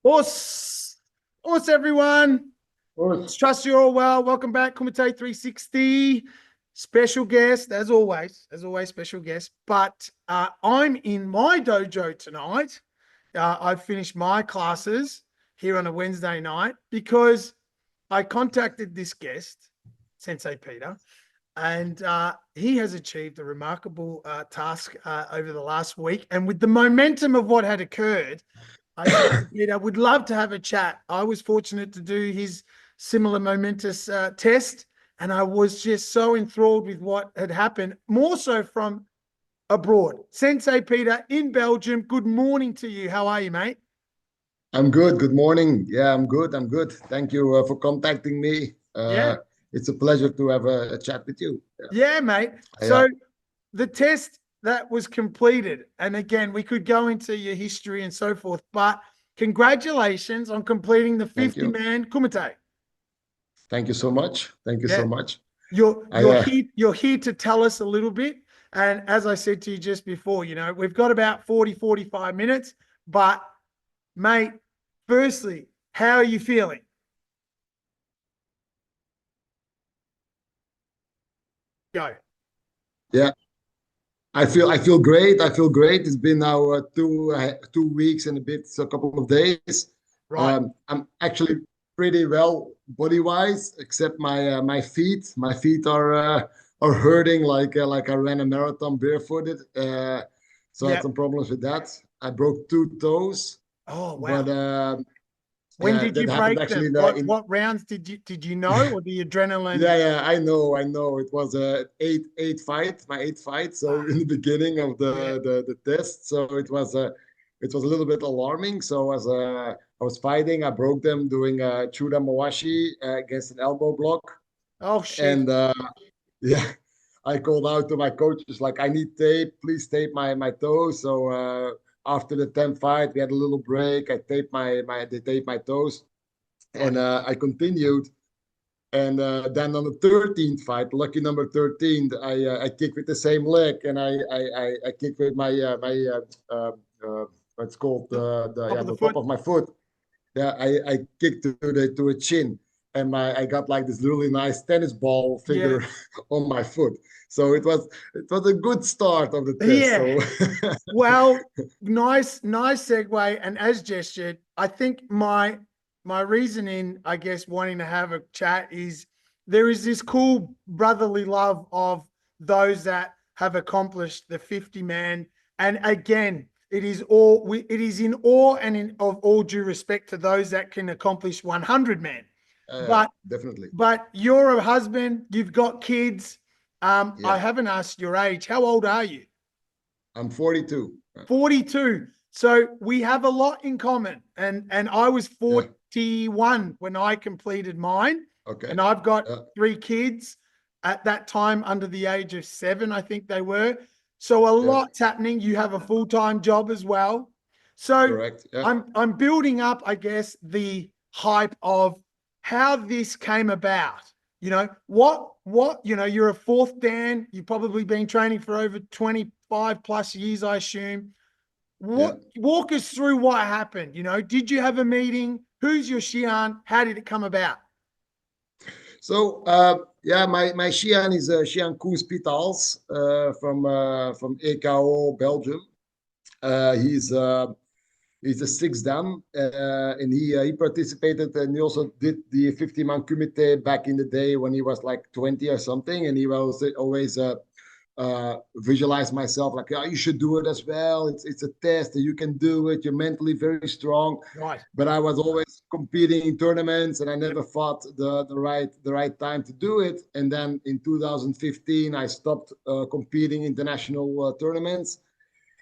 Us, everyone. Good. Trust you're all well. Welcome back, Kumite 360. Special guest, as always, special guest. But I'm in my dojo tonight. I've finished my classes here on a Wednesday night because I contacted this guest, Sensei Peter, and he has achieved a remarkable task over the last week. And with the momentum of what had occurred, I said, Peter, would love to have a chat. I was fortunate to do his similar momentous test, and I was just so enthralled with what had happened, more so from abroad. Sensei Peter in Belgium, good morning to you. How are you, mate? I'm good. Good morning. Yeah, I'm good. I'm good. Thank you for contacting me. Yeah, It's a pleasure to have a chat with you. yeah, mate. Yeah. So the test that was completed, and again, we could go into your history and so forth, but congratulations on completing the Thank you. 50-man Kumite. Thank you so much. Thank you Yeah. so much. You're I you're here you're here to tell us a little bit. And as I said to you just before, we've got about 45 minutes. But mate, firstly, how are you feeling? Go. yeah, I feel great. I feel great. It's been now 2 weeks and a bit, so a couple of days. Right. I'm actually pretty well body-wise, except my feet. My feet are hurting like I ran a marathon barefooted. So I had Yeah. some problems with that. I broke two toes, Oh, wow. but When yeah, did you that happened break actually them? in What rounds did you know, or the adrenaline? yeah, I know. It was a my eighth fight. So Ah, in the beginning of yeah. the test, so it was a little bit alarming. So as I was fighting, I broke them doing a Chuda Mawashi against an elbow block, Oh shit. and yeah, I called out to my coaches like, I need tape, please tape my toes. So after the 10th fight, we had a little break. I taped they taped my toes, Right. and I continued. And then on the 13th fight, lucky number 13, I kick with the same leg, and I kick with what's called Top of the the foot. top of my foot. Yeah, I kicked to a chin, and I got like this really nice tennis ball Yeah. figure on my foot. So it was a good start of the test. Yeah. So Well, nice segue. And as gestured, I think my reason in, I guess, wanting to have a chat is there is this cool brotherly love of those that have accomplished the 50-man. And again, it is in awe and of all due respect to those that can accomplish 100-man. But definitely, you're a husband, you've got kids. I yeah. haven't asked your age. How old are you? I'm 42. 42. So we have a lot in common. And I was Yeah. 41 when I completed mine. Okay. And I've got Yeah. 3 kids at that time under the age of 7, I think they were. So a Yeah. lot's happening. You have a full-time job as well. So Correct. Yeah. I'm building up, I guess, the hype of how this came about. You're a fourth Dan. You've probably been training for over 25 plus years, I assume. Yeah. Walk us through what happened. Did you have a meeting? Who's your Shian? How did it come about? So yeah, my Shian is Shian Koos Pitals from EKO Belgium. He's a sixth dan, and he participated, and he also did the 50-man kumite back in the day when he was like 20 or something, and he was always visualize myself like, yeah, you should do it as well. It's a test, and you can do it. You're mentally very strong. Right. But I was always competing in tournaments, and I Yep. never thought the right time to do it. And then in 2015, I stopped competing international tournaments,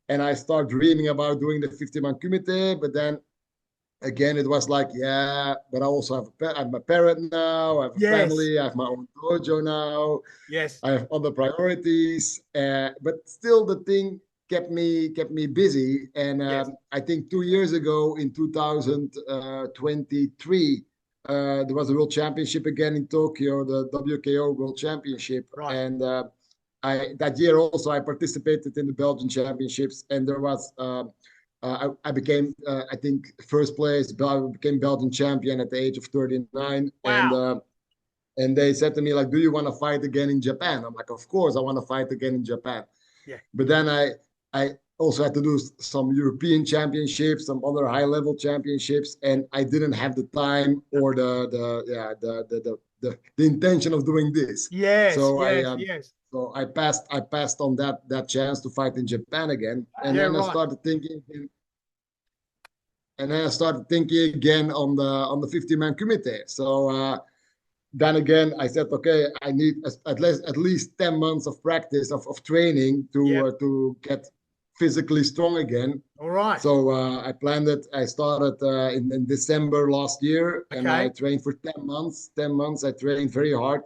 and I started dreaming about doing the 50-man kumite. But then again, it was like, yeah, but I also I'm a parent now. I have a Yes. family. I have my own dojo now. Yes. I have other priorities, but still the thing kept me busy. And Yes. I think 2 years ago in 2023, there was a World Championship again in Tokyo, the WKO World Championship, Right. and I that year also I participated in the Belgian Championships, and there was I became, I think, first place. I became Belgian champion at the age of 39, Wow. and they said to me like, "Do you want to fight again in Japan?" I'm like, "Of course, I want to fight again in Japan." Yeah. But then I also had to do some European championships, some other high level championships, and I didn't have the time or the intention of doing this. Yes, So yes, yes. I passed on that chance to fight in Japan again, and Yeah, then I right. started thinking, again on the 50-man kumite. So then again, I said, okay, I need at least 10 months of practice of training Yep. to get physically strong again. All right. So I planned it. I started in December last year, and I Okay. trained for 10 months. 10 months, I trained very hard.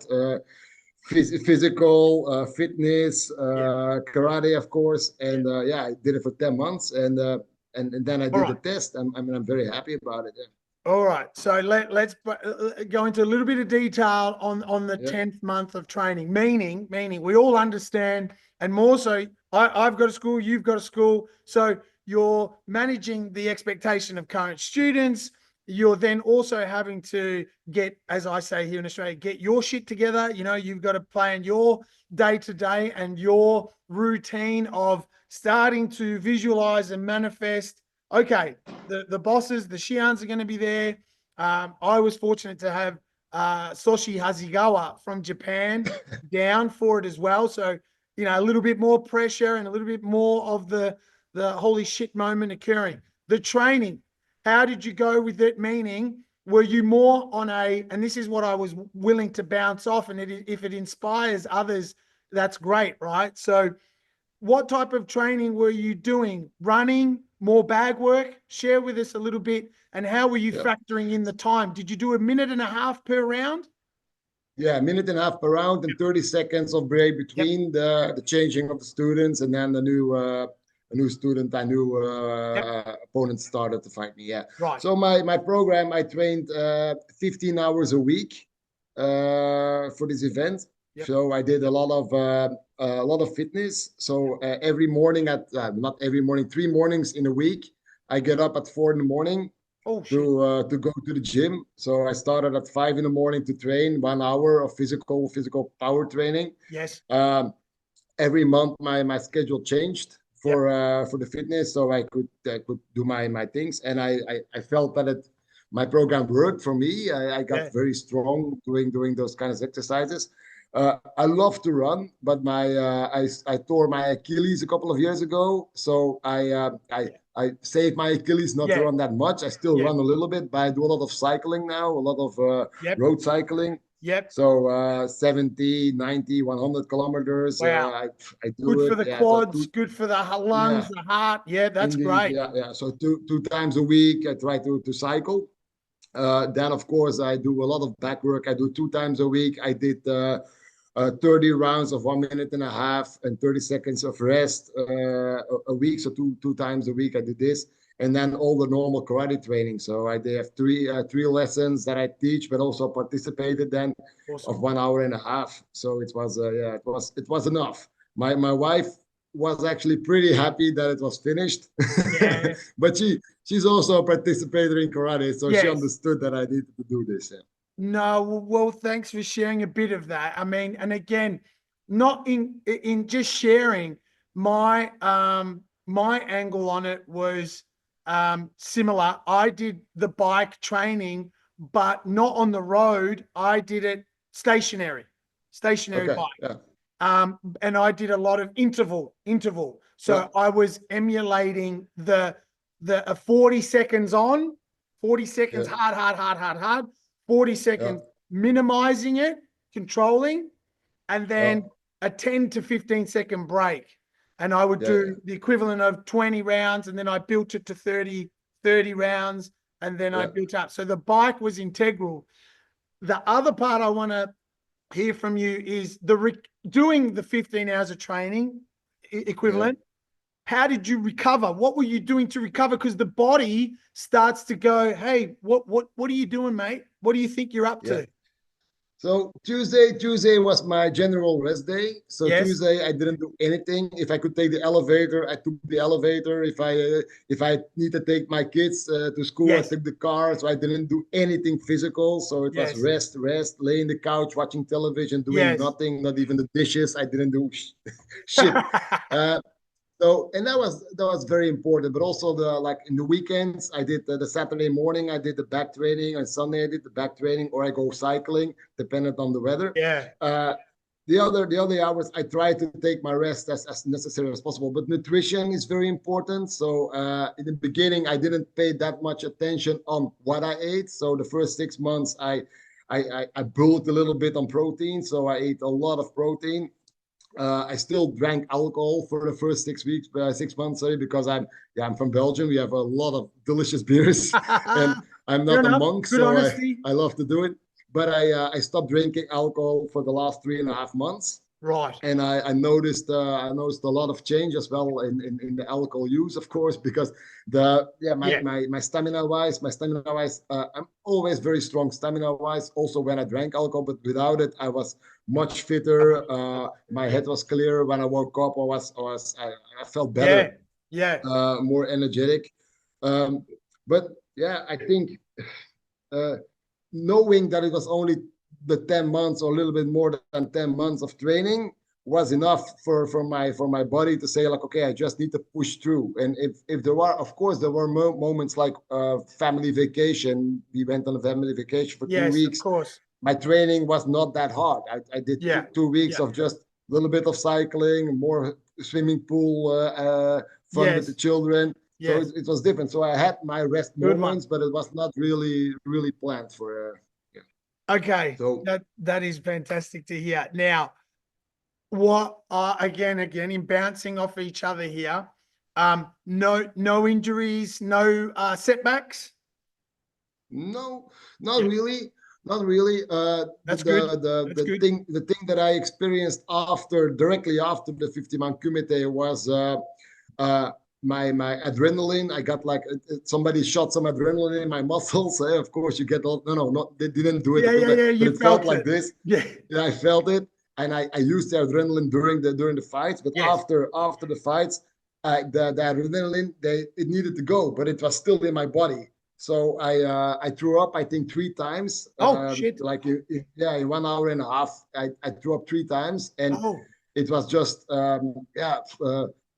Physical, fitness, Yep. karate, of course, Yep. and yeah, I did it for 10 months, and then I All did the right. test. I'm very happy about it. All right. So let's go into a little bit of detail on the Yeah, 10th month of training. Meaning we all understand, and more so, I've got a school, you've got a school. So you're managing the expectation of current students. You're then also having to get, as I say here in Australia, get your shit together. You know, you've got to plan your day to day and your routine of starting to visualize and manifest. Okay, the bosses, the Shians are going to be there. I was fortunate to have Soshi Hasegawa from Japan down for it as well. So, you know, a little bit more pressure and a little bit more of the holy shit moment occurring. The training, how did you go with it? Meaning, were you more on a, and this is what I was willing to bounce off, and if it inspires others, that's great, right? So what type of training were you doing? Running, more bag work? Share with us a little bit. And how were you yeah. factoring in the time? Did you do a minute and a half per round? Yeah, a minute and a half per round and 30 seconds of break Yep. between the changing of the students, and then the new a new student, a new Yep. opponent started to fight me. Yeah. Right. So my program, I trained 15 hours a week for this event. Yep. So I did a lot of fitness. So every morning at not every morning, 3 mornings in a week, I get up at 4 in the morning Oh shit. to go to the gym. So I started at 5 in the morning to train 1 hour of physical power training. Yes. Um, every month my schedule changed Yep. for the fitness, so I could do my things, and I felt that my program worked for me. I got Yeah. very strong doing those kind of exercises. I love to run, but I tore my Achilles a couple of years ago, so Yeah. I saved my Achilles not to Yeah. run that much. I still Yeah. run a little bit, but I do a lot of cycling now, a lot of Yep. road cycling. Yep. So 70, 90, 100 kilometers. Wow. I Good do for it. the Yeah. So quads, good for the lungs, yeah, the heart. Yeah, that's indeed. great. Yeah. Yeah. So two times a week, I try to cycle. Then, of course, I do a lot of back work. I do 2 times a week. I did 30 rounds of 1 minute and a half and 30 seconds of rest a week. So two times a week I did this. And then all the normal karate training. So I did have three lessons that I teach, but also participated then Awesome. of 1 hour and a half. So it was yeah, it was enough. My wife was actually pretty happy that it was finished, Yeah. but she's also a participator in karate, so she Yes. understood that I needed to do this. Yeah. No, well, thanks for sharing a bit of that. I mean, and again, not in just sharing my angle on it was similar. I did the bike training, but not on the road. I did it stationary Okay. bike. Yeah. And I did a lot of interval. Yeah. So I was emulating the 40 seconds on, 40 seconds Yeah. hard, 40 Yeah. seconds minimizing it, controlling, and Yeah. then a 10 to 15-second break. And I would Yeah. Yeah. do the equivalent of 20 rounds, and then I built it to 30 rounds, and then I Yeah. built up. So the bike was integral. The other part I want to hear from you is doing the 15 hours of training Yeah. equivalent. How did you recover? What were you doing to recover? Because the body starts to go, hey, what are you doing, mate? What do you think you're up Yeah. to? So Tuesday was my general rest day. So Yes. Tuesday I didn't do anything. If I could take the elevator, I took the elevator. If I need to take my kids to school, I Yes. took the car. So I didn't do anything physical. So it was Yes. rest, lay in the couch watching television, doing Yes. nothing, not even the dishes. I didn't do shit. Uh, so and that was very important. But also the like in the weekends, I did the Saturday morning, I did the back training. On Sunday, I did the back training, or I go cycling, depending on the weather. Yeah. The other hours, I try to take my rest as necessary as possible. But nutrition is very important. So in the beginning, I didn't pay that much attention on what I ate. So the first 6 months, I built a little bit on protein. So I ate a lot of protein. I still drank alcohol for the first 6 weeks, 6 months, sorry, because I'm from Belgium. We have a lot of delicious beers, and I'm Fair not a enough. monk, Good so honesty. I love to do it. But I stopped drinking alcohol for the last 3.5 months, Right. and I noticed a lot of change as well in the alcohol use, of course, because my stamina wise, I'm always very strong stamina wise. Also, when I drank alcohol, but without it, I was much fitter. My head was clear. When I woke up, I felt Yeah. better, Yeah. more energetic. Um, but yeah, I think uh, knowing that it was only the 10 months or a little bit more than 10 months of training was enough for my body to say like, okay, I just need to push through. And if there were, of course, there were moments like family vacation. We went on a family vacation for two Yes, of weeks. course. My training was not that hard. I did Yeah. two weeks Yeah. of just a little bit of cycling, more swimming pool, fun with the Yes. children. So Yes. it was different. So I had my rest Good one. moments, but it was not really planned for. Yeah. Okay. So That is fantastic to hear. Now, what again in bouncing off each other here, no injuries, no setbacks. no, not Yeah, really, not really. that's good. That's The good. thing that I experienced directly after the 50-man kumite was uh, my adrenaline. I got like somebody shot some adrenaline in my muscles. Of course, you get all, no, not they didn't do it, Yeah, yeah, yeah. but You it felt felt like it. this. Yeah. Yeah, I felt it, and I used the adrenaline during the fights. But Yes. after the fights, the adrenaline it needed to go, but it was still in my body. So I threw up, I think, 3 times. Oh shit. Like in 1 hour and a half, I threw up 3 times, and Oh, it was just and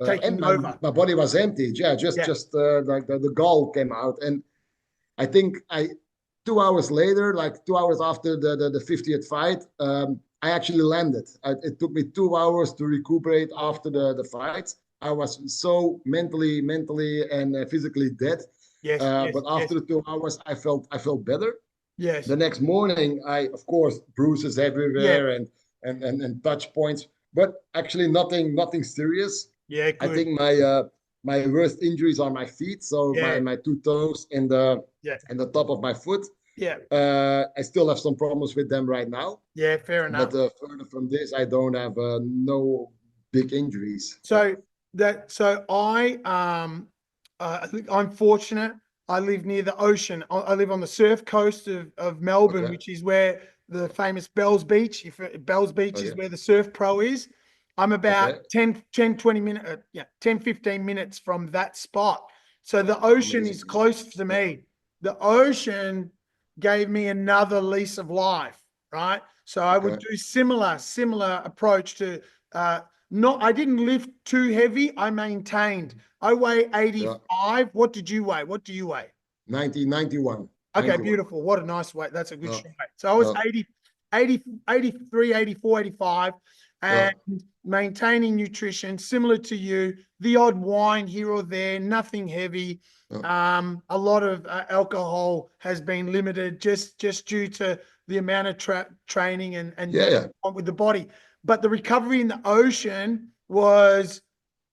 taking over. my body was empty. Yeah, Yeah. just like the gall came out, and I think 2 hours later, like 2 hours after the 50th fight, I actually landed. It took me 2 hours to recuperate after the fight. I was so mentally and physically dead. Yes. Yes. But Yes. after the 2 hours, I felt better. Yes. The next morning, I of course bruises Yeah. everywhere and touch points, but actually nothing serious. Yeah. I Good. think my worst injuries are my feet, so Yeah. my two toes Yeah. and the top of my foot. Yeah. I still have some problems with them right now, Yeah. Fair but enough. further from this, I don't have no big injuries. So I think I'm fortunate. I live near the ocean. I live on the surf coast of Melbourne, Okay, which is where the famous Bells Beach. If Bells Beach is okay, where the Surf Pro is. I'm about okay. 20 minutes, 10, 15 minutes from that spot. So the Oh, ocean is amazing. close to Yeah, me. The ocean gave me another lease of life, right? So I would okay. do similar approach to I didn't lift too heavy. I maintained. I weigh Yeah, 85. What did you weigh? What do you weigh? 91, Okay, 91. beautiful. What a nice weight. That's a good Yeah, straight. So I was yeah, 83, 84, 85, yeah, and maintaining nutrition similar to you, the odd wine here or there, nothing heavy. yeah, A lot of alcohol has been limited just due to the amount of training and yeah, getting yeah, on with the body. But the recovery in the ocean was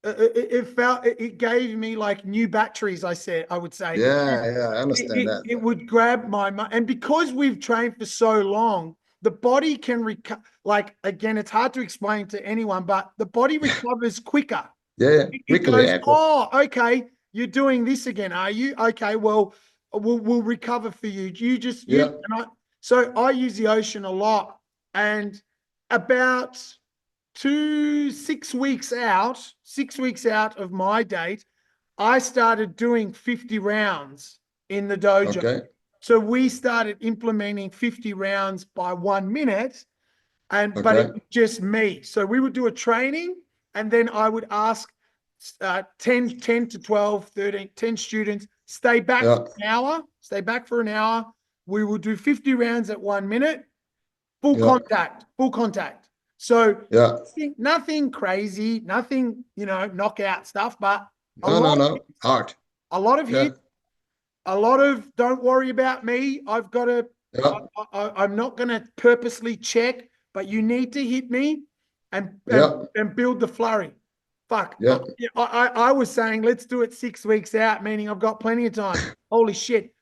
it gave me like new batteries. I would say yeah. I understand that. it would grab my mind. And because we've trained for so long, the body can recover. Like, again, it's hard to explain to anyone, but the body recovers quicker. Yeah, yeah. It Quickly, goes, yeah, oh, okay, you're doing this again, are you? Okay, well, we'll recover for you. You just, yeah, so I use the ocean a lot And about 6 weeks out of my date, I started doing 50 rounds in the dojo. Okay. So we started implementing 50 rounds by 1 minute, but Okay. it was just me. So we would do a training, and then I would ask 10 to 12, 13, 10 students, stay back for an hour, stay back for an hour. We will do 50 rounds at 1 minute, full contact. So Yeah. nothing crazy, nothing, knockout stuff, but No. Hard. a lot of hits, a lot of don't worry about me. I've got to, Yeah. I'm not going to purposely check, but you need to hit me and build the flurry. Fuck. Yeah. I was saying, let's do it 6 weeks out, meaning I've got plenty of time. Holy shit.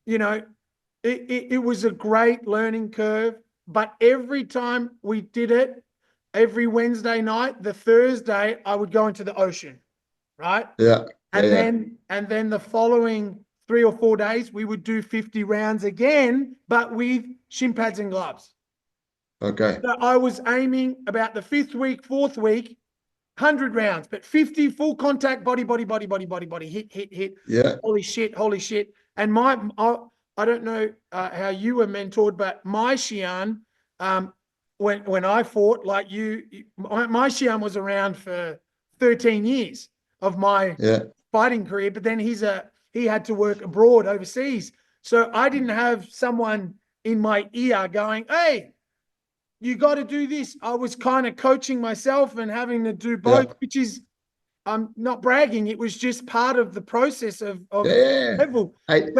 It was a great learning curve, but every time we did it, every Wednesday night, the Thursday, I would go into the ocean, right? Yeah. And then the following 3 or 4 days, we would do 50 rounds again, but with shin pads and gloves. Okay. So I was aiming about the 5th week, 4th week, 100 rounds, but 50 full contact, body, hit. Yeah. Holy shit. And I don't know how you were mentored, but my Xi'an, when I fought, like my Xi'an was around for 13 years of my fighting career, but then he had to work abroad overseas. So I didn't have someone in my ear going, hey, you got to do this. I was kind of coaching myself and having to do both, which is, I'm not bragging. It was just part of the process of level. I had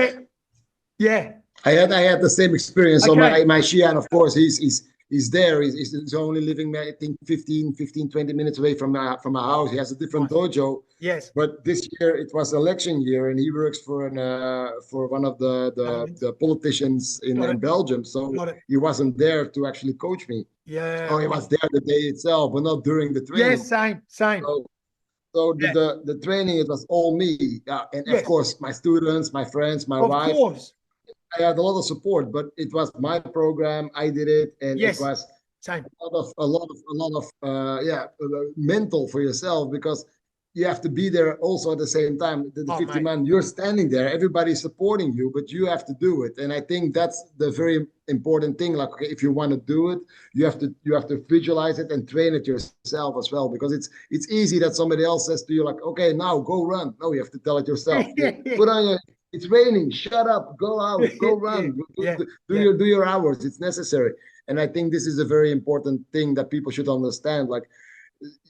the same experience. So my Xi'an, of course, he's there. He's only living, I think, 15, 20 minutes away from my house. He has a different dojo. Yes. But this year it was election year, and he works for one of the politicians in Belgium. So he wasn't there to actually coach me. Yeah. Oh, he was there the day itself, but not during the training. Yes, same. So the training, it was all me. And of course, my students, my friends, my wife. Of course. I had a lot of support, but it was my program. I did it, and it was a lot of mental for yourself, because you have to be there also at the same time. The 50 man, you're standing there, everybody's supporting you, but you have to do it. And I think that's the very important thing. Like, okay, if you want to do it, you have to visualize it and train it yourself as well, because it's easy that somebody else says to you, like, okay, now go run. No, you have to tell it yourself. Put on your, it's raining, shut up, go out, go run, do your hours. It's necessary. And I think this is a very important thing that people should understand. Like,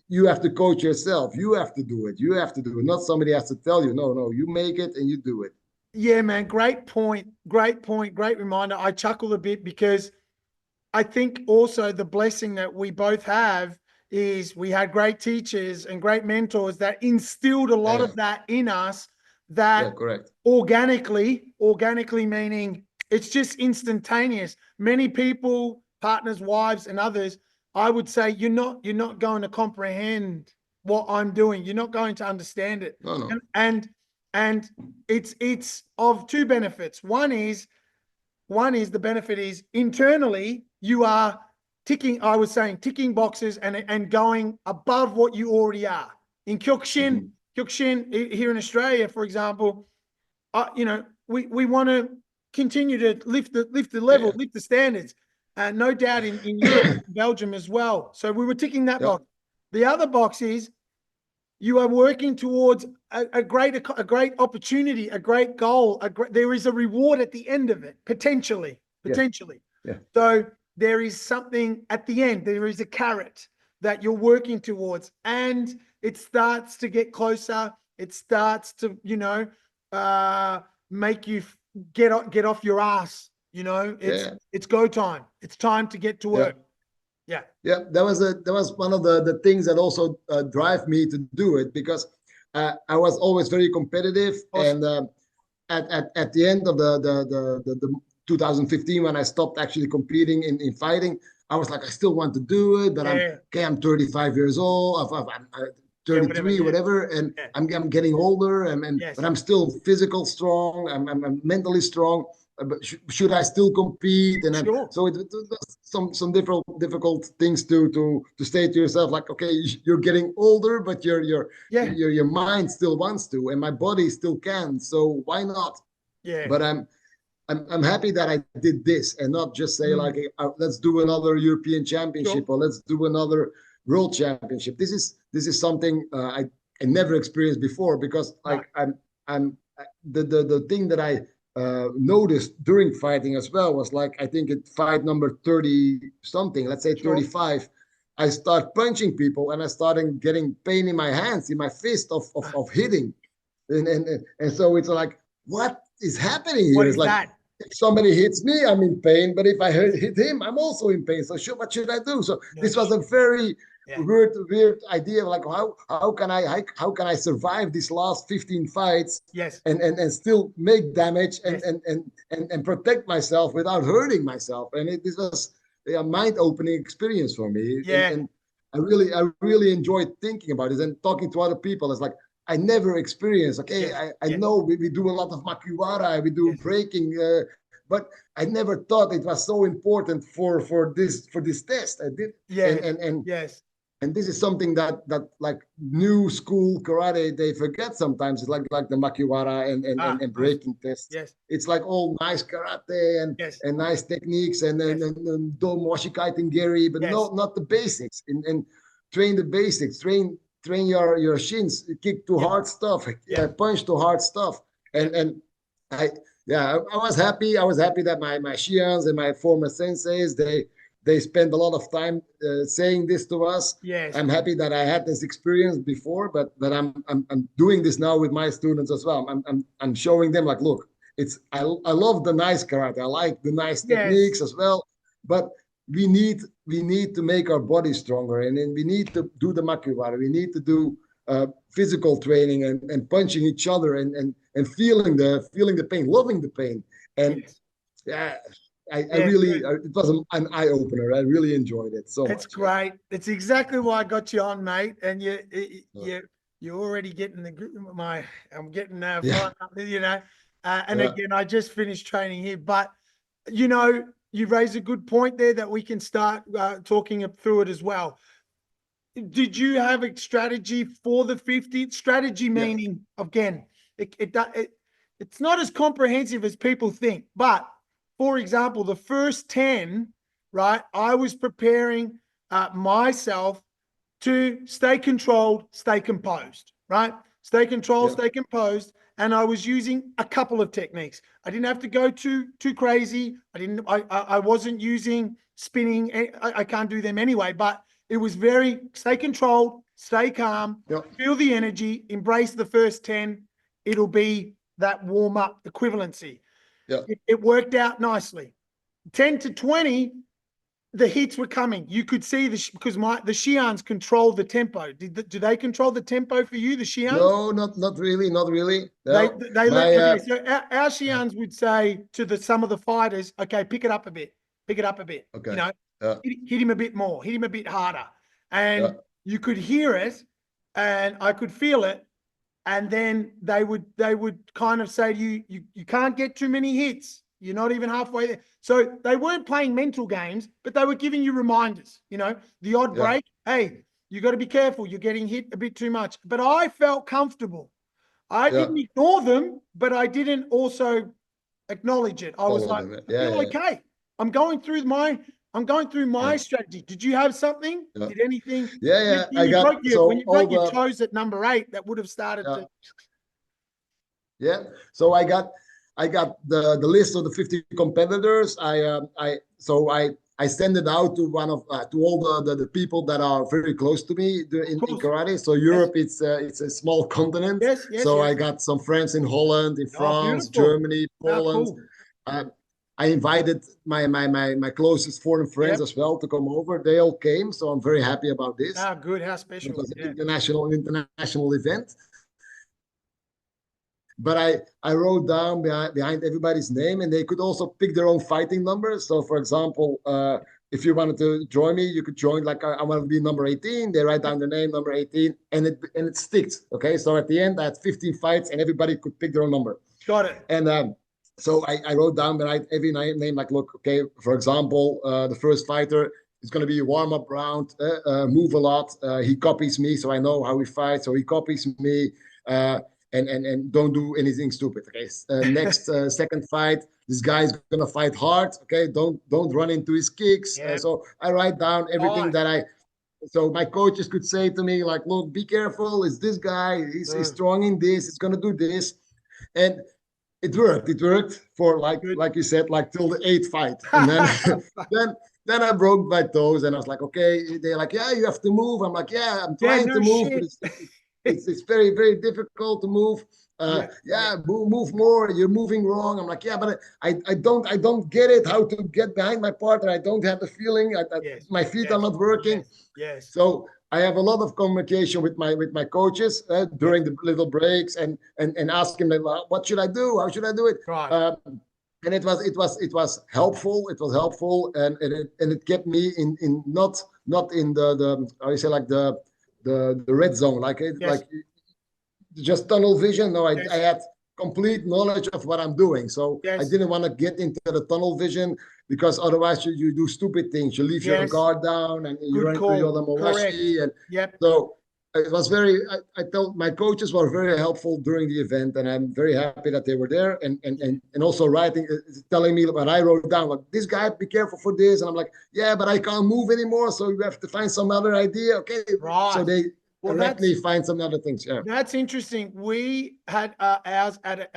you have to coach yourself. You have to do it. You have to do it. Not somebody has to tell you. No, you make it and you do it. Yeah, man. Great point. Great reminder. I chuckled a bit because I think also the blessing that we both have is we had great teachers and great mentors that instilled a lot of that in us, that organically meaning it's just instantaneous. Many people, partners, wives, and others, I would say you're not going to comprehend what I'm doing. You're not going to understand it. No. And it's of two benefits. One is the benefit is internally you are ticking boxes and going above what you already are. In Kyokushin here in Australia, for example, we want to continue to lift the level, lift the standards. No doubt in Europe, Belgium as well. So we were ticking that box. The other box is you are working towards a great opportunity, a great goal. There is a reward at the end of it, potentially. Yeah. So there is something at the end. There is a carrot that you're working towards, and it starts to get closer. It starts to, make you get off your ass. It's go time. It's time to get to work. Yeah. That was one of the things that also drive me to do it, because I was always very competitive. Awesome. And at the end of the 2015, when I stopped actually competing in fighting, I was like, I still want to do it, but I'm 35 years old. I'm 33, whatever, and I'm getting older, but I'm still physical strong. I'm mentally strong. but should I still compete? And then, Sure. so it was some difficult things to say to yourself, like, okay, you're getting older, but your mind still wants to, and my body still can. So why not? Yeah. But I'm happy that I did this and not just say like, let's do another European Championship or let's do another World Championship. This is something I never experienced before, because like I'm the thing that I noticed during fighting as well was like, I think at fight number 30 something, let's say 35, I start punching people and I started getting pain in my hands, in my fist of hitting, and so it's like, what is happening here? What It's is like, that? if somebody hits me, I'm in pain. But if I hit him, I'm also in pain. So what should I do? So this was a very weird idea of like, how can I survive these last 15 fights? Yes. And still make damage and protect myself without hurting myself. And this was a mind-opening experience for me. Yeah. And I really enjoyed thinking about it and talking to other people. It's like, I never experienced. Okay, I know we do a lot of makiwara, we do breaking, but I never thought it was so important for this test. I did, and this is something that like new school karate they forget sometimes. It's like the makiwara and breaking tests. Yes. It's like all nice karate and nice techniques and domoshi kaiten geri, but not the basics. And train the basics. Train your shins, kick to hard stuff, punch to hard stuff, and I was happy. I was happy that my shians and my former senseis they spent a lot of time saying this to us. Yes, I'm happy that I had this experience before, but I'm doing this now with my students as well. I'm showing them like, look, I love the nice karate. I like the nice techniques as well, but we need to make our body stronger, and then we need to do the makiwara. We need to do physical training and punching each other and feeling the pain, loving the pain. And I really it was an eye opener. I really enjoyed it so much. It's great. It's exactly why I got you on, mate. And you're already getting I'm getting fired up, you know. And again, I just finished training here, but you know, you raise a good point there that we can start talking through it as well. Did you have a strategy for the 50? Strategy meaning, again, it's not as comprehensive as people think. But, for example, the first 10, right, I was preparing myself to stay controlled, stay composed, right? Stay controlled, stay composed. And I was using a couple of techniques. I didn't have to go too crazy. I wasn't using spinning. I can't do them anyway, but it was very stay controlled, stay calm, feel the energy, embrace the first 10. It'll be that warm-up equivalency. It worked out nicely. 10 to 20, the hits were coming. You could see because the Shians control the tempo. Do they control the tempo for you, the Shians? No, not really, not really. No. So our Shians would say to some of the fighters, okay, pick it up a bit. Okay. You know, hit him a bit more, hit him a bit harder. And you could hear it and I could feel it. And then they would kind of say to you, you can't get too many hits. You're not even halfway there. So they weren't playing mental games, but they were giving you reminders, you know, the odd break. Hey, you got to be careful. You're getting hit a bit too much. But I felt comfortable. I didn't ignore them, but I didn't also acknowledge it. I was like, okay, I'm going through my strategy. Did you have something? Did anything? I got when you broke your toes at number 8, that would have started to. So I got the list of the 50 competitors. I send it out to to all the people that are very close to me in karate. So Europe, it's a small continent. I got some friends in Holland, in France, Germany, Poland. I invited my closest foreign friends as well to come over. They all came, so I'm very happy about this. Good, how special! It was an international event. But I wrote down behind everybody's name, and they could also pick their own fighting numbers. So, for example, if you wanted to join me, you could join like I want to be number 18. They write down their name, number 18, and it sticks. Okay, so at the end, I had 15 fights, and everybody could pick their own number. Got it. And So I wrote down every name, like, look, okay, for example, the first fighter is going to be a warm-up round, move a lot. He copies me, so I know how he fights. So he copies me, and don't do anything stupid. Okay, next second fight, this guy is going to fight hard. Okay, don't run into his kicks. Yeah. So I write down everything that I. So my coaches could say to me, like, look, be careful. It's this guy. He's strong in this. He's going to do this, and it worked. It worked for like you said, like till the eighth fight, and then then I broke my toes, and I was like, okay. They're like, yeah, you have to move. I'm like, yeah, I'm trying to move, but it's very, very difficult to move. Move more. You're moving wrong. I'm like, yeah, but I don't get it. How to get behind my partner? I don't have the feeling. My feet are not working. Yes. So I have a lot of communication with my coaches during the little breaks, and asking them, what should I do? How should I do it? Right. And it was helpful. It was helpful, and it kept me in not in the how you say, like the red zone, like just tunnel vision. No, I had complete knowledge of what I'm doing. So I didn't want to get into the tunnel vision, because otherwise you do stupid things. You leave your guard down, and you run into your Mawashi. And so it was very, I told my coaches were very helpful during the event, and I'm very happy that they were there, and also writing, telling me what I wrote down, like, this guy, be careful for this. And I'm like, yeah, but I can't move anymore, so you have to find some other idea. Okay. Right. So they let me find some other things. Yeah. That's interesting. We had ours at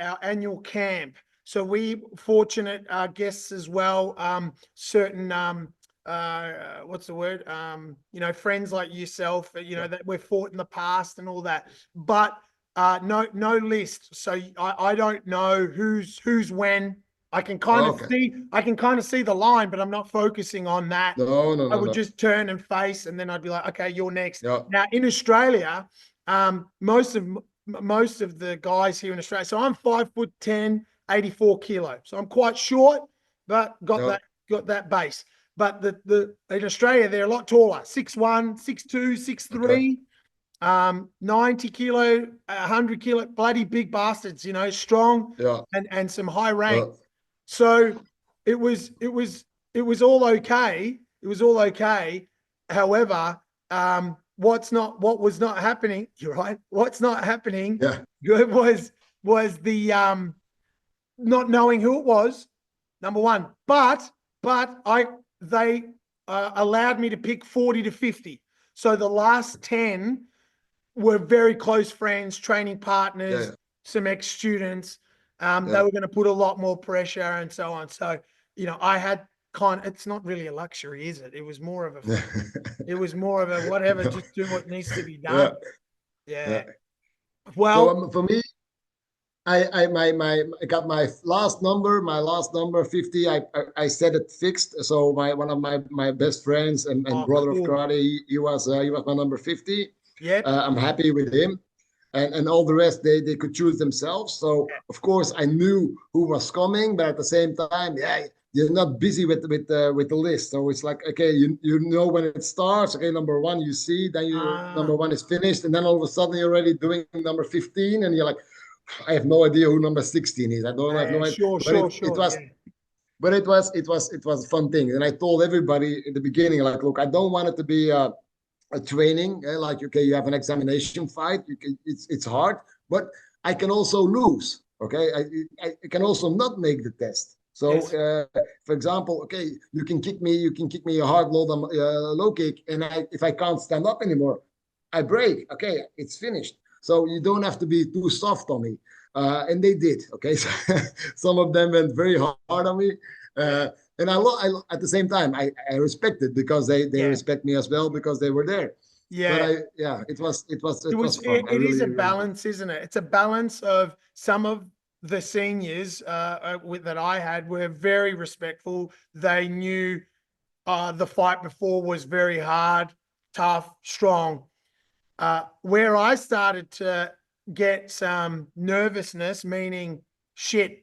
our annual camp. So we fortunate guests as well, certain what's the word? Friends like yourself, that we've fought in the past and all that. But no list. So I don't know who's when. I can kind of see the line, but I'm not focusing on that. No. I would just turn and face, and then I'd be like, okay, you're next. Yeah. Now in Australia, most of the guys here in Australia. So I'm 5'10", 84 kilos. So I'm quite short, but got that base. But in Australia, they're a lot taller. 6'1", 6'2", 6'3", 90 kilo, 100 kilo, bloody big bastards, strong and some high rank. So it was all okay. It was all okay. However, what was not happening, you're right. What's not happening good was the not knowing who it was, number one. But they allowed me to pick 40 to 50. So the last 10 were very close friends, training partners, some ex-students. They were going to put a lot more pressure and so on. So, I had it's not really a luxury, is it? It was more of a whatever, just do what needs to be done. Yeah. Well, so, for me, I got my last number 50. I set it fixed. So one of my best friends and brother of karate, he was my number 50. Yeah. I'm happy with him. And all the rest, they could choose themselves. So of course I knew who was coming, but at the same time, you're not busy with the list. So it's like, okay, you know when it starts. Okay, number one you see, then number one is finished, and then all of a sudden you're already doing number 15, and you're like, I have no idea who number 16 is. I have no idea. Sure. But it was a fun thing, and I told everybody in the beginning, like, look, I don't want it to be a training, like, okay, you have an examination fight, it's hard, but I can also lose. Okay, I can also not make the test. So for example, okay, you can kick me a hard low kick, and if I can't stand up anymore, I break. Okay, it's finished. So you don't have to be too soft on me. And they did. Okay, so some of them went very hard on me. And I at the same time, I respect it, because they respect me as well, because they were there. Yeah. But it was fun. It is a balance, isn't it? It's a balance of some of the seniors that I had were very respectful. They knew the fight before was very hard, tough, strong. Where I started to get some nervousness, meaning shit,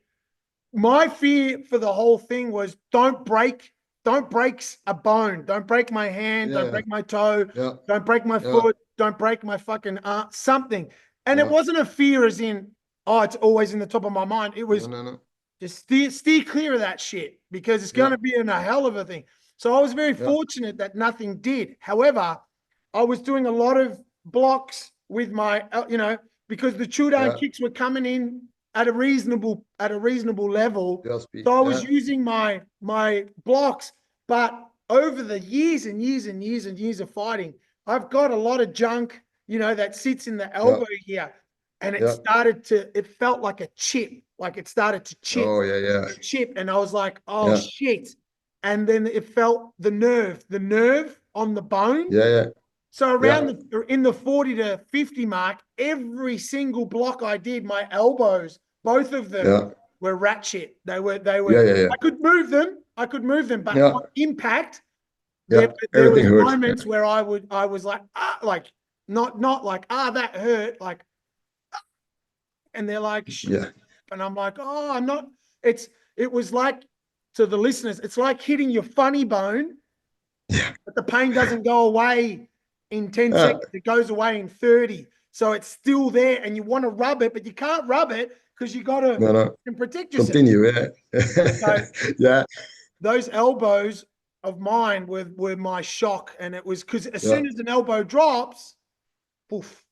my fear for the whole thing was don't break a bone, don't break my hand, don't break my toe, don't break my foot, don't break my fucking something. And it wasn't a fear as in Oh, it's always in the top of my mind. It was No. just steer clear of that shit because it's going Yeah, to be a hell of a thing. So I was very yeah, fortunate that nothing did. However, I was doing a lot of blocks with my, because the chew down yeah. kicks were coming in at a reasonable level. Just be. So I Yeah, was using my blocks, but over the years and years and years and years of fighting, I've got a lot of junk, that sits in the yeah, elbow here, and yeah. it felt like a chip, like it started to Oh, yeah, yeah, chip, and I was like, oh yeah, shit. And then it felt the nerve on the bone. yeah, yeah, So yeah, in the 40 to 50 mark, every single block I did, my elbows, both of them yeah, were rat shit. yeah, yeah, yeah, I could move them. But yeah, on impact, there yeah. there Everything was hurts. Yeah, moments where I was like, like not like, that hurt, like, and they're like, yeah, and I'm like, oh, I'm not. It was like, to the listeners, it's like hitting your funny bone, yeah, but the pain doesn't go away in 10 yeah. seconds. It goes away in 30. So it's still there, and you want to rub it, but you can't rub it because you got to No, no. protect yourself. Continue. Yeah, So yeah, those elbows of mine were my shock, and it was because as yeah, soon as an elbow drops, poof.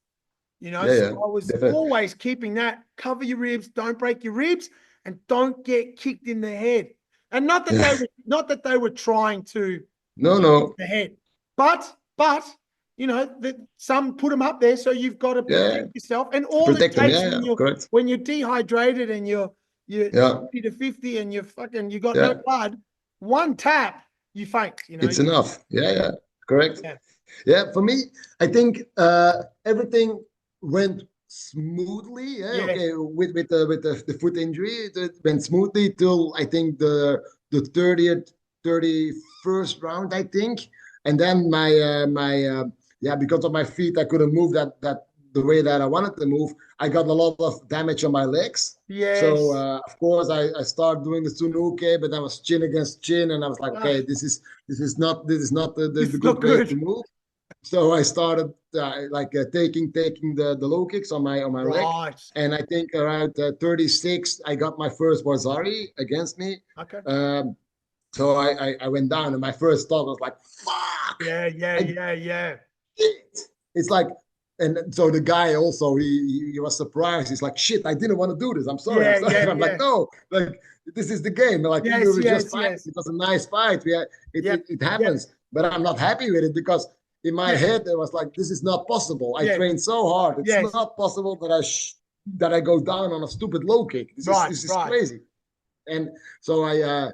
yeah, So yeah. I was Definitely. always keeping that, cover your ribs, don't break your ribs, and don't get kicked in the head. And Yeah. not that they were trying to No, kick you no. in the head, but that some put them up there, so you've got to Yeah. protect yourself. And all it Protect them. takes Yeah, yeah. Correct. when you're dehydrated and you're Yeah, 40 to 50 and you got no yeah. blood, one tap, you faint, It's enough. Yeah, yeah. Correct. yeah. Yeah, for me, I think everything went smoothly. Yeah, Yeah. okay, with the foot injury, it went smoothly till I think the 30th, 31st round, I think. And then yeah, because of my feet, I couldn't move that the way that I wanted to move. I got a lot of damage on my legs. So Yes. of course I started doing the sunuke, but I was chin against chin, and I was like, Ah, okay, this is not the it's not good way to good. move. So I started taking the low kicks on my leg, Right. and I think around 36 I got my first Wazari against me. Okay. Um, so I went down, and my first thought was like, "Fuck!" Yeah, yeah, I yeah, yeah. did. It's like, and so the guy also he was surprised. He's like, "Shit, I didn't want to do this. I'm sorry. I'm Yeah, sorry." yeah, I'm like, yeah. "No, like this is the game. Like we Yes, were just yes, fighting. yes. It was a nice fight. It, Yep, it it yep, happens, but I'm not happy with it because." In my yes, head, it was like, "This is not possible. I yes, trained so hard. It's yes. not possible that I go down on a stupid low kick. This is Right, this is right. crazy." And so I Yeah.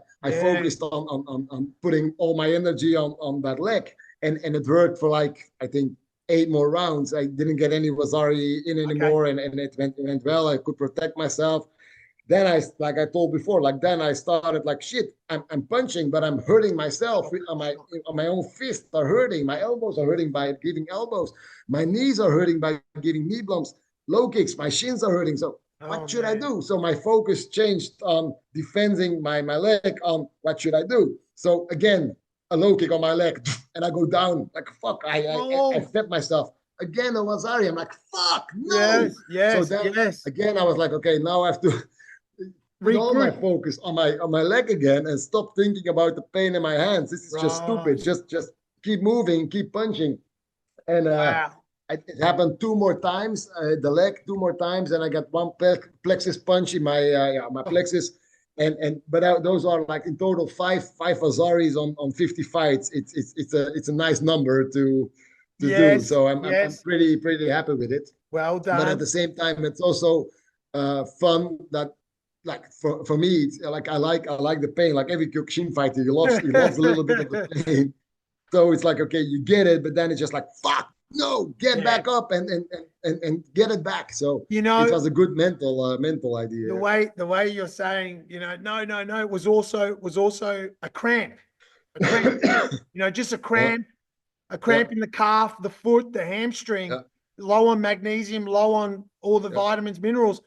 focused on putting all my energy on that leg, and it worked for like I think 8 more rounds. I didn't get any Wasari in Okay. anymore, and it went well. I could protect myself. Then like I told before, like then I started like shit. I'm punching, but I'm hurting myself Shock, shock. on my own fists are hurting. My elbows are hurting by giving elbows. My knees are hurting by giving knee bumps. Low kicks, my shins are hurting. So Oh what should I man. do? So my focus changed on defending my leg on what should I do. So again, a low kick on my leg, and I go down like fuck. I Oh, fed myself again on Wazari. I'm like fuck no. yes, So yes, then yes. again, I was like, okay, now I have to put all my Regroup. focus on my leg again and stop thinking about the pain in my hands. This is just Right. stupid. Just keep moving, keep punching. And Wow. it happened 2 more times, the leg 2 more times, and I got one plexus punch in my my Oh, plexus. But those are like in total five Azaris on 50 fights. It's a nice number to do. yes, So I'm yes. pretty happy with it. Well But at done. the same time, it's also fun that like for me, it's like I like the pain. Like every Kyokushin fighter, he loves a little bit of the pain. So it's like okay, you get it, but then it's just like fuck, no, get Yeah. back up and get it back. So You it know, was a good mental the idea. way the way you're saying, no, no, no, was also a cramp. A cramp. Just Yeah, a yeah, cramp in the calf, the foot, the hamstring, yeah, low on magnesium, low on all the yeah, vitamins, minerals.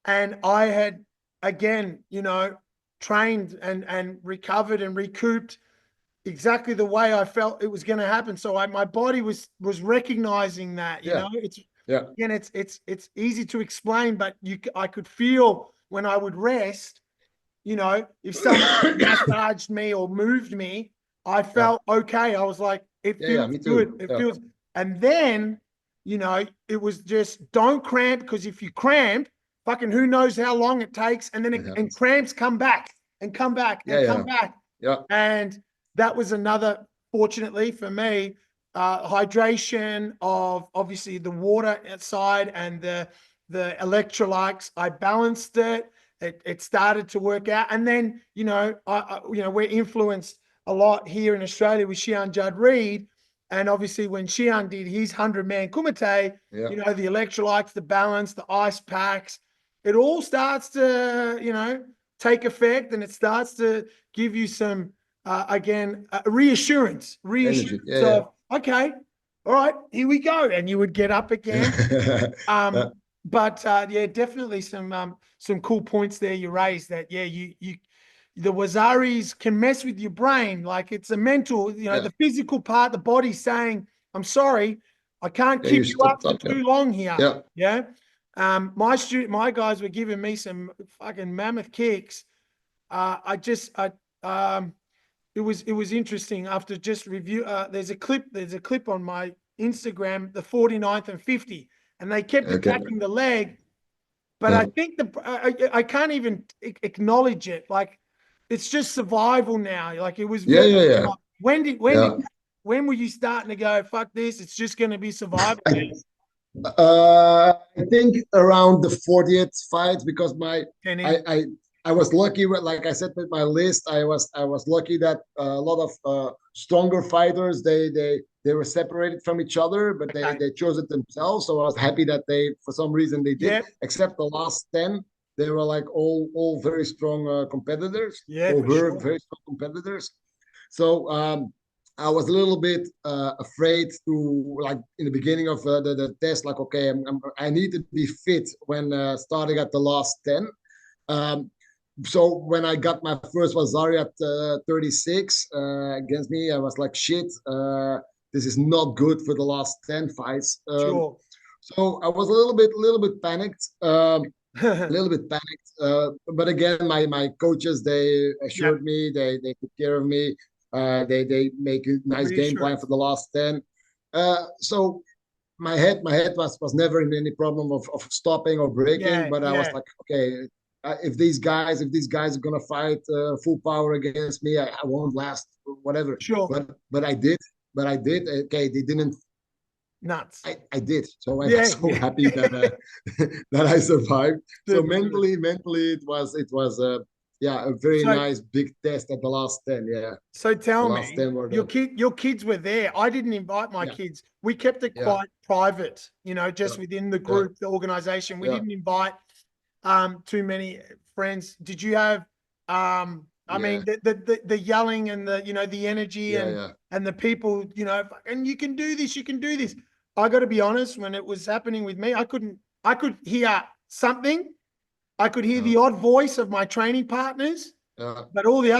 And I had, again, trained and recovered and recouped exactly the way I felt it was going to happen. So my body was recognizing that, yeah. it's Yeah. Again, it's easy to explain, but I could feel when I would rest, if someone massaged me or moved me, I felt okay. I was like, it Yeah, feels me good. too. It Yeah. feels, and then, it was just don't cramp, because if you cramp, fucking who knows how long it takes, and then It and happens. cramps come back and come back Yeah, and come yeah, back. yeah. And that was another, fortunately for me, hydration of obviously the water outside and the electrolytes. I balanced it. It started to work out, and then we're influenced a lot here in Australia with Shihan Judd Reed, and obviously when Shihan did his 100-man kumite, Yeah. the electrolytes, the balance, the ice packs, it all starts to take effect, and it starts to give you some again reassurance Energy. Yeah, yeah. of, okay, all right, here we go, and you would get up again. Yeah. But yeah, definitely some cool points there you raised, that you the wasaris can mess with your brain. Like, it's a mental, Yeah. the physical part, the body saying, I'm sorry, I can't Yeah, keep you you up for stop. Yeah. too long here. Yeah. Yeah. My guys were giving me some fucking mammoth kicks. I just it was interesting after just review. There's a clip on my Instagram, the 49th and 50, and they kept Okay. attacking the leg. But I Yeah. think I can't even acknowledge it. Like, it's just survival now. Like, it was Yeah, very. yeah, yeah. Yeah. When were you starting to go, fuck this? It's just going to be survival now. I think around the 40th fight, because Kenny. I was lucky with, like I said with my list, I was lucky that a lot of stronger fighters, they were separated from each other, but Okay. they chose it themselves. So I was happy that they, for some reason, they did. Yep. Except the last 10, they were like all very strong competitors, Yeah, or for were sure. very strong competitors. So I was a little bit afraid to, like, in the beginning of the test, like, okay, I need to be fit when starting at the last 10. Um, so when I got my first Vasari at 36 against me, I was like, shit, this is not good for the last 10 fights. Sure. So I was a little bit panicked. A little bit panicked. But again, my coaches, they Yeah. assured me, they took care of me. They make a nice game plan for the last 10. So my head was never in any problem of stopping or breaking, Yeah. but I was Yeah. like, okay, if these guys are gonna fight full power against me, I won't last, whatever. Sure. But I did. Okay, they didn't. Nuts. I did. So I Yeah. was so Yeah. happy that that I survived. So Super good. mentally, it was yeah, a very So nice big test at the last 10. Yeah, So the tell last me, 10 were your the kids were there. I didn't invite my yeah, kids. We kept it yeah, quite private, yeah, just within the yeah, group, the organization. We yeah, didn't invite too many friends. Did you have I yeah, mean the yelling and the energy yeah, and yeah, the people, and you can do this, you can do this. I got to be honest, when it was happening with me, I could hear something. I could hear yeah, the odd voice of my training partners, yeah. but all the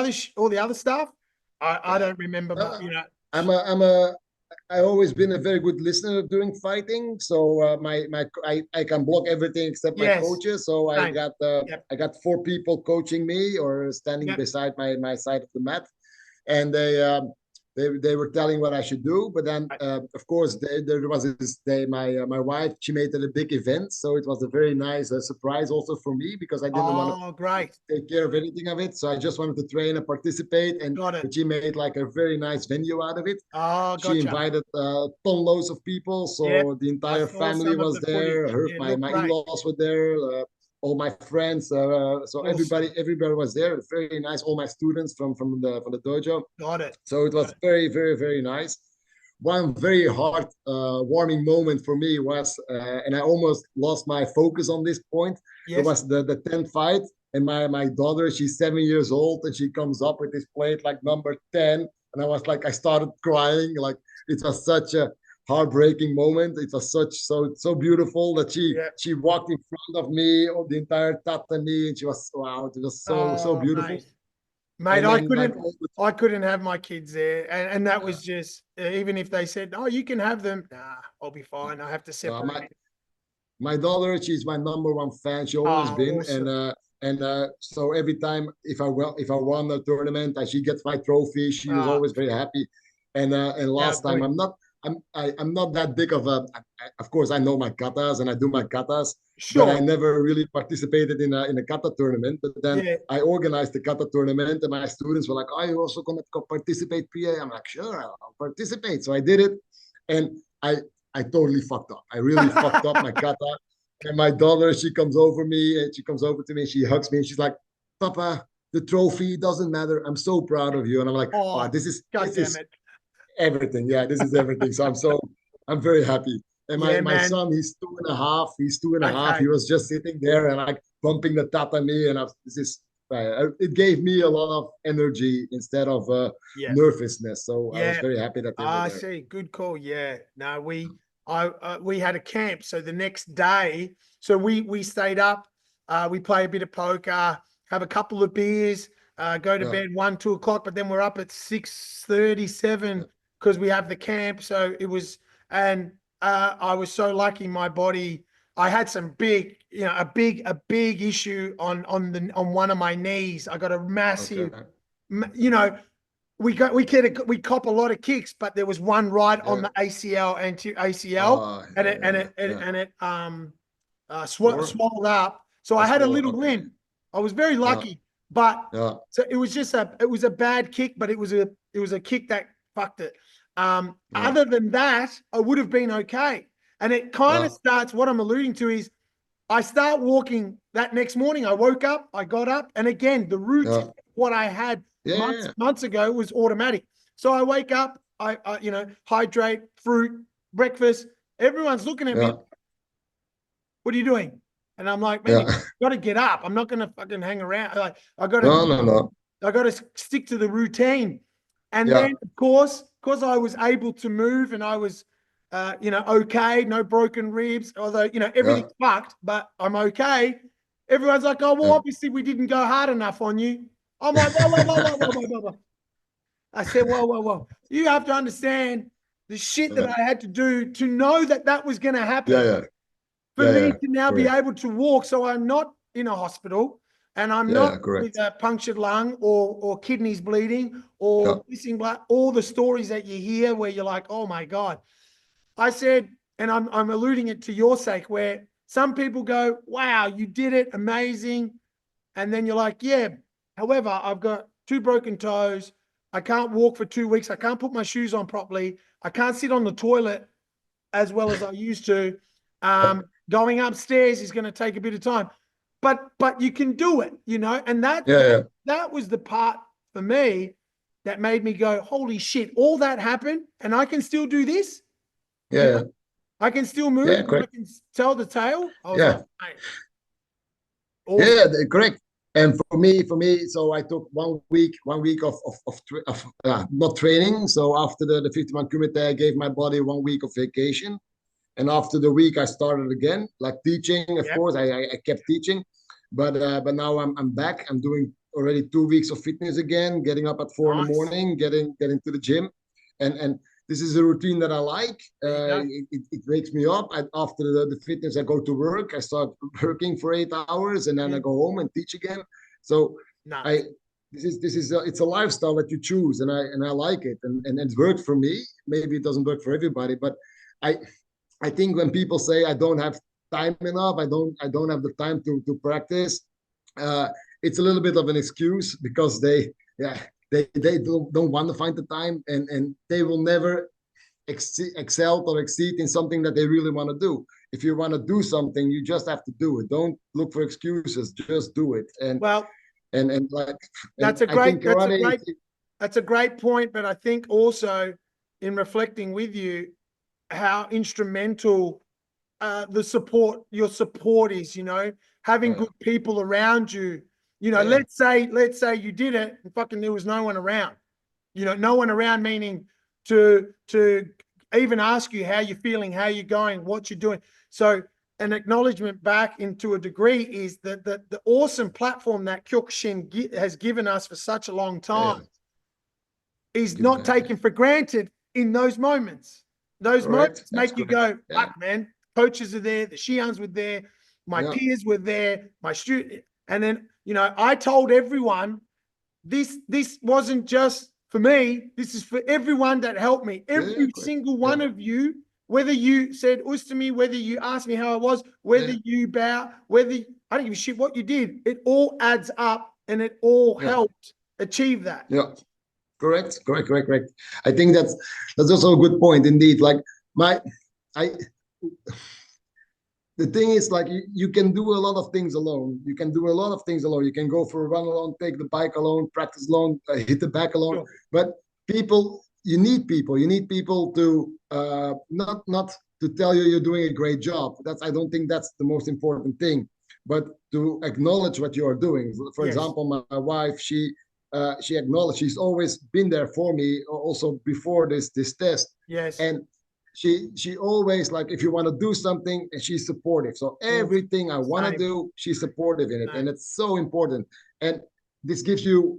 other stuff, I Yeah. don't remember much, I'm a I always been a very good listener during fighting. So I can block everything except my Yes. coaches. So Same. Yep. I got 4 people coaching me or standing Yep. beside my side of the mat, and they were telling what I should do. But then of course there was this day my wife, she made it a big event, so it was a very nice surprise also for me, because I didn't want to Oh, great. take care of anything of it. So I just wanted to train and participate, and Got it. but she made like a very nice venue out of it. Oh, She gotcha. invited ton loads of people, Yep. so the I entire saw family some of was the footage. there. Yeah, it looked My great. in-laws were there, all my friends. So Awesome. everybody was there. Very nice. All my students from the dojo. Got it. So it was very, very, very nice. One very hard warming moment for me was, and I almost lost my focus on this point. It Yes. was the 10th fight, and my daughter, she's 7 years old, and she comes up with this plate like number 10, and I was like, I started crying. Like, it was such a heartbreaking moment. It was so beautiful that Yeah. she walked in front of me of the entire tatami, and she was, wow, it was so Oh, beautiful. mate, And I then like couldn't, all the I couldn't have my kids there, and that uh, was just even if they said, "Oh, you can have them," nah, I'll be fine. I have to my separate. my daughter, she's my number one fan. She always Oh, been, awesome. so every time if I won a tournament, she gets my trophy. She was Ah, always very happy. And yeah, last time, good. I'm not that big of a. Of course, I know my katas and I do my katas, but I Sure. never really participated in a kata tournament. But then Yeah. I organized the kata tournament, and my students were like, "Oh, you also gonna participate, PA?" I'm like, "Sure, I'll participate." So I did it, and I totally fucked up. I really fucked up my kata. And my daughter, she comes over me and she comes over to me and she hugs me and she's like, "Papa, the trophy doesn't matter. I'm so proud of you." And I'm like, "Oh, Oh, God this damn is it. everything. Yeah, this is everything." So I'm very happy. And Yeah, my man. son, he's 2.5. He's 2.5. He Okay. was just sitting there and like bumping the tatami, and this is it gave me a lot of energy instead of Yeah. nervousness. So I was Yeah. very happy that they were I there. see. Good call. Yeah. No, we had a camp. So the next day, so we stayed up, we play a bit of poker, have a couple of beers, go to Yeah, bed 1, 2 o'clock, but then we're up at 6:37 yeah, because we have the camp. So it was, and I was so lucky. My body, I had some big, a big issue on one of my knees. I got a massive, okay, you know, we cop a lot of kicks, but there was one right on yeah. the ACL and to ACL, and Yeah, it and yeah, it and, yeah. and it Sure. swelled up. So I That's had a all. little Okay. limp. I was very Yeah, lucky, but yeah, so it was a bad kick, but it was a kick that fucked it. yeah, Other than that, I would have been okay. And it kind of yeah. starts. What I'm alluding to is I start walking that next morning. I woke up, I got up, and again, the routine, Yeah, what I had yeah, yeah, months ago was automatic. So I wake up, I hydrate, fruit, breakfast. Everyone's looking at me, yeah, what are you doing? And I'm like, man, you yeah. got to get up. I'm not going to fucking hang around. Like, No, no, no. I got to stick to the routine. And Yeah, then, of course, because I was able to move and I was, okay, no broken ribs, although, yeah, everything's fucked, but I'm okay. Everyone's like, oh, well, yeah, obviously we didn't go hard enough on you. I'm like, whoa, whoa, whoa, whoa, whoa, whoa, whoa, whoa. I said, whoa, whoa, whoa. You have to understand the shit that yeah, I had to do to know that that was going to yeah, happen yeah, for yeah, me yeah. to now be Correct. able to walk. So I'm not in a hospital and I'm Yeah, not yeah, with correct. a punctured lung or kidneys bleeding Yeah, or missing blood, all the stories that you hear where you're like, oh my God. I said, and I'm alluding it to your sake, where some people go, wow, you did it, amazing. And then you're like, yeah, however, I've got 2 broken toes. I can't walk for 2 weeks. I can't put my shoes on properly. I can't sit on the toilet as well as I used to. yeah, Going upstairs is going to take a bit of time, but you can do it, and that yeah, that yeah, that was the part for me that made me go, holy shit, all that happened, and I can still do this. You know, yeah, I can still yeah, move and I correct. can tell the tale. I was like, Yeah, hey, awesome. yeah, correct. And for me, so I took 1 week of not training. So after the 50 man kumite, I gave my body 1 week of vacation. And after the week, I started again, like teaching. Of Yep, course, I kept teaching, but now I'm back. I'm doing already 2 weeks of fitness again, getting up at 4 in the nice. morning, getting to the gym, and this is a routine that I like. There you go. It wakes me up. After the fitness, I go to work. I start working for 8 hours, and then I Yeah, go home and teach again. So I nuts. it's a lifestyle that you choose, and I like it, and it's worked for me. Maybe it doesn't work for everybody, but I I think when people say I don't have time enough, I don't have the time to practice. Uh, it's a little bit of an excuse because yeah they don't want to find the time, and they will never excel or exceed in something that they really want to do. If you want to do something, you just have to do it. Don't look for excuses. Just do it. Well, And like and that's a I think great, that's a karate. great, that's a great point. But I think also in reflecting with you, how instrumental your support is, having Uh, good people around you. yeah, Let's say you did it and fucking there was no one around. No one around meaning to even ask you how you're feeling, how you're going, what you're doing. So an acknowledgement back into a degree is that the awesome platform that Kyokushin has given us for such a long yeah, yeah. time is Give not back. taken for granted in those moments. Those Correct. moments That's make you correct. go, Yeah, fuck, man. coaches are there, the Shians were there, my peers were there, my student, and then I told everyone this wasn't just for me. This is for everyone that helped me. Every single one of you, whether you said us to me, whether you asked me how I was, whether you bow, I don't give a shit what you did. It all adds up, and it all helped achieve that. Yeah. Correct. I think that's also a good point indeed. Like the thing is, like, you can do a lot of things alone. You can go for a run alone, take the bike alone, practice alone, hit the back alone. Sure. But you need people. You need people to not to tell you you're doing a great job. I don't think that's the most important thing, but to acknowledge what you are doing. For example, my wife, she acknowledged, she's always been there for me also before this test. Yes. And she always, like, if you want to do something, and she's supportive. So everything I want to do, she's supportive in it. And it's so important. And this gives you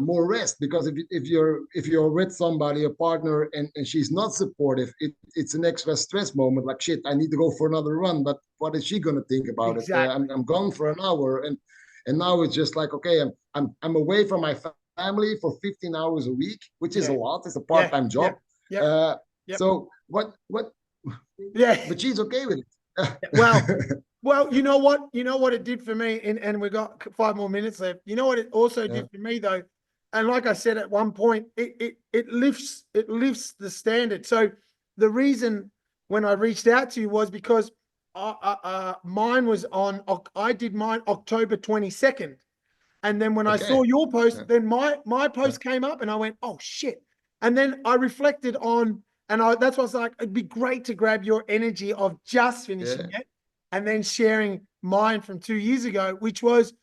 more rest, because if you're with somebody, a partner, and she's not supportive, it's an extra stress moment. Like, shit, I need to go for another run, but what is she gonna think about it? I'm gone for an hour, and now it's just like, okay, I'm away from my family for 15 hours a week, which is a lot. It's a part-time job. So what? Yeah. But she's okay with it. Well, you know what it did for me, and we got 5 more minutes left. You know what it also did for me, though, and like I said at one point, it lifts the standard. So the reason when I reached out to you was because mine was I did mine October 22nd, and then when I saw your post, then my post came up, and I went, oh shit, and then I reflected on, and that's why I was like, it'd be great to grab your energy of just finishing it. And then sharing mine from 2 years ago, which was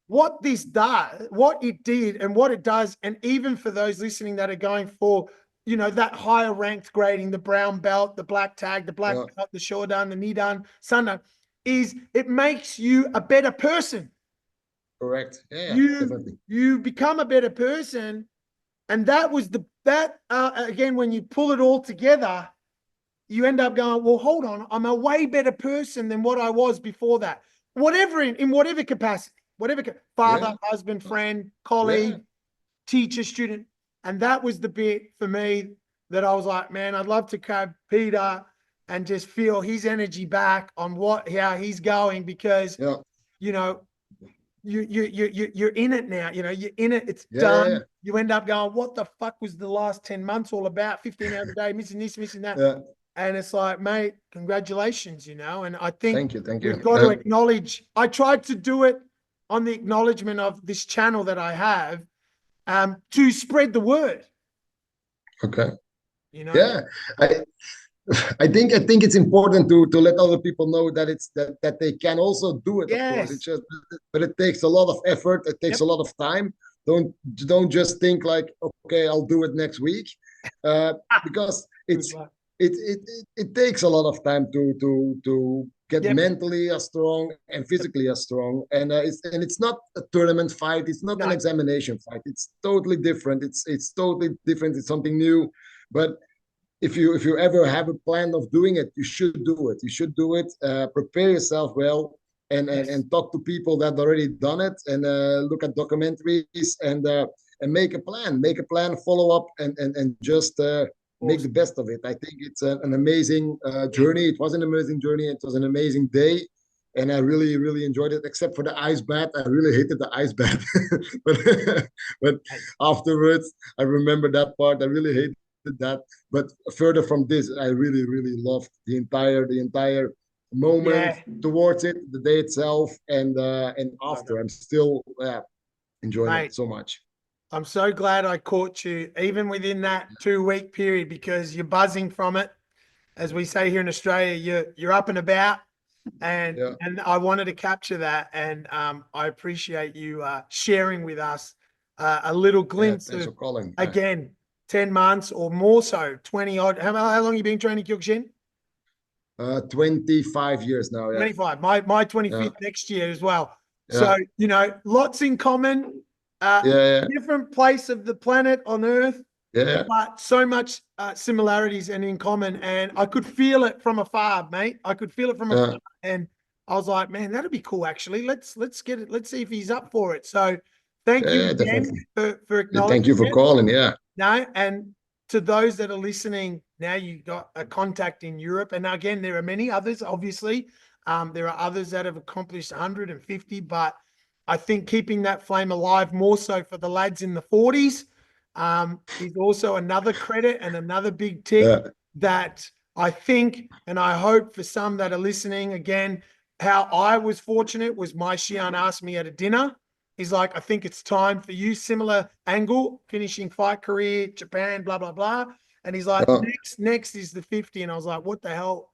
what this does, what it did, and what it does. And even for those listening that are going for, that higher ranked grading, the brown belt, the black tag, the black belt, the shore done, the knee done, sun done, is it makes you a better person. Correct. Yeah, definitely. You become a better person. And that was again, when you pull it all together, you end up going, well, hold on, I'm a way better person than what I was before that. Whatever, in whatever capacity, father, husband, friend, colleague, teacher, student. And that was the bit for me that I was like, man, I'd love to grab Peter and just feel his energy back on how he's going, because, you're in it now, you're in it. It's done. Yeah. You end up going, what the fuck was the last 10 months all about? 15 hours a day, missing this, missing that. Yeah. And it's like, mate, congratulations, and I think thank you. We've got to acknowledge. I tried to do it on the acknowledgement of this channel that I have, to spread the word. Okay. Yeah. I think it's important to let other people know that that they can also do it. Of course, but it takes a lot of effort. It takes a lot of time. Don't just think like, okay, I'll do it next week, because it takes a lot of time to get mentally as strong and physically as strong. And it's not a tournament fight. It's not an examination fight. It's totally different. It's totally different. It's something new. But if you ever have a plan of doing it, you should do it. You should do it. Prepare yourself well, and talk to people that already done it, and look at documentaries, and make a plan. Make a plan. Follow up, and just make the best of it. I think it's an amazing journey. It was an amazing journey. It was an amazing day, and I really, really enjoyed it. Except for the ice bath, I really hated the ice bath. but afterwards, I remember that part. I really hated that. But further from this, I really, really loved the entire moment towards it, the day itself, and after. I'm still enjoying it so much. I'm so glad I caught you even within that 2-week period, because you're buzzing from it. As we say here in Australia, you're up and about, and I wanted to capture that, and I appreciate you sharing with us a little glimpse of, again, 10 months or more so, 20 odd. How long have you been training Kyokushin? 25 years now. 25. My 25th next year as well. So, lots in common. Different place of the planet on Earth. Yeah. but so much similarities and in common. And I could feel it from afar, mate. I could feel it from afar. And I was like, man, that'd be cool. Actually, let's get it. Let's see if he's up for it. So thank you Yeah, again definitely. for And thank you acknowledging for it. calling. Yeah. No, and to those that are listening, now you got a contact in Europe. And again, there are many others, obviously. There are others that have accomplished 150, but I think keeping that flame alive more so for the lads in the 40s is also another credit and another big tick Yeah. that I think, and I hope for some that are listening again, how I was fortunate was my Shian asked me at a dinner. He's like, I think it's time for you. Similar angle, finishing fight career, Japan, blah, blah, blah. And he's like, Oh, next is the 50. And I was like, what the hell?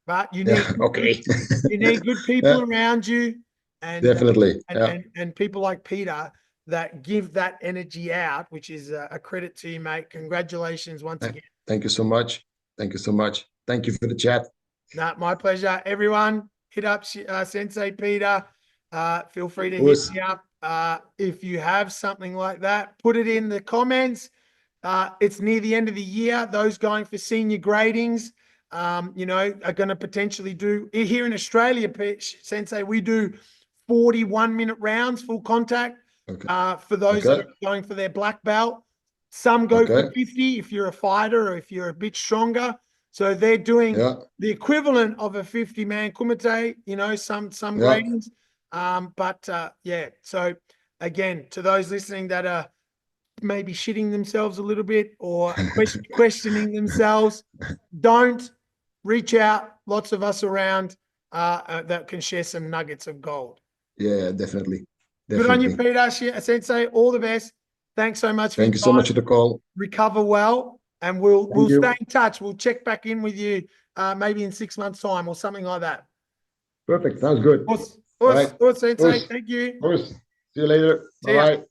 But you need yeah. Okay. you need good people Yeah, around you and definitely. Yeah. and people like Peter that give that energy out, which is a credit to you, mate. Congratulations once again. Thank you so much. Thank you so much. Thank you for the chat. No, my pleasure. Everyone, hit up Sensei Peter. Feel free to hit Bruce. me up. If you have something like that, put it in the comments. It's near the end of the year. Those going for senior gradings, you know, are going to potentially do here in Australia, Sensei, we do 41-minute rounds, full contact. Okay. For those that Okay. are going for their black belt. Some go for Okay. 50 if you're a fighter or if you're a bit stronger. So they're doing Yeah. the equivalent of a 50-man kumite, you know, some Yeah. gradings. Yeah, so again, to those listening that are maybe shitting themselves a little bit or questioning themselves, don't reach out. Lots of us around that can share some nuggets of gold. Yeah, definitely. Good on you, Definitely. Peter. Sensei, all the best. Thanks so much for Thank your you so much time. for the call. Recover well, and we'll Thank you. stay in touch. We'll check back in with you maybe in 6 months' time or something like that. Perfect. Sounds good. Awesome, All right. Sensei. Bruce. Thank you. Bruce. See you later. See ya. Bye-bye.